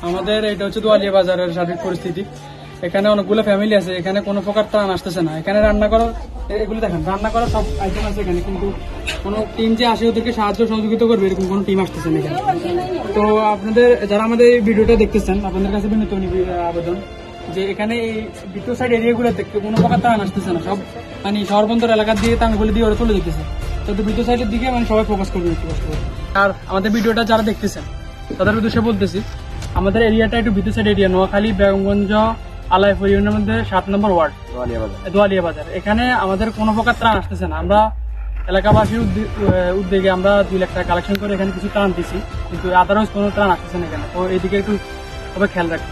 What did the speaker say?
আমাদের এটা হচ্ছে দোয়ালিয়া বাজারের সার্বিক পরিস্থিতি। এখানে অনেকগুলো ফ্যামিলি আছে, এখানে কোনো প্রকার ত্রাণ আসতেছে না। এখানে রান্না করার এগুলো দেখেন, রান্না করার সব আইটেম আছে এখানে, কিন্তু কোনো টিম যে আসে ওদেরকে সাহায্য সহযোগিতা করবে এরকম কোনো টিম আসতেছে না এখানে। তো আপনাদের যারা আমাদের এই ভিডিওটা দেখতেছেন, আপনাদের কাছে বিনীত আবেদন যে এখানে এই দ্বিতীয় সাইড এরিয়াগুলোতে কোনো প্রকার ত্রাণ আসতেছে না, সব মানে শহরবন্দর এলাকার দিকে ত্রাণগুলো দিয়ে ওরা চলে যেতেছে। তো দ্বিতীয় সাইডের দিকে মানে সবাই ফোকাস করবে একটু কষ্ট করে। আর আমাদের ভিডিওটা যারা দেখতেছেন তাদের উদ্দেশ্যে বলতেছি, আমাদের এরিয়াটা একটু ভিতর সাইড এরিয়া, নোয়াখালী বেগমগঞ্জ আলাইপুর ইউনিয়নের মধ্যে 7 নম্বর ওয়ার্ড দোয়ালিয়া বাজার। এখানে আমাদের কোনো প্রকার ত্রাণ আসতেছে না। আমরা এলাকাবাসীর উদ্যোগে আমরা 2 লাখ টাকা কালেকশন করে এখানে কিছু ত্রাণ দিচ্ছি, কিন্তু আদারওয়াইজ কোনো ত্রাণ আসতেছে না এখানে। তো এইদিকে একটু সবাই খেয়াল রাখি।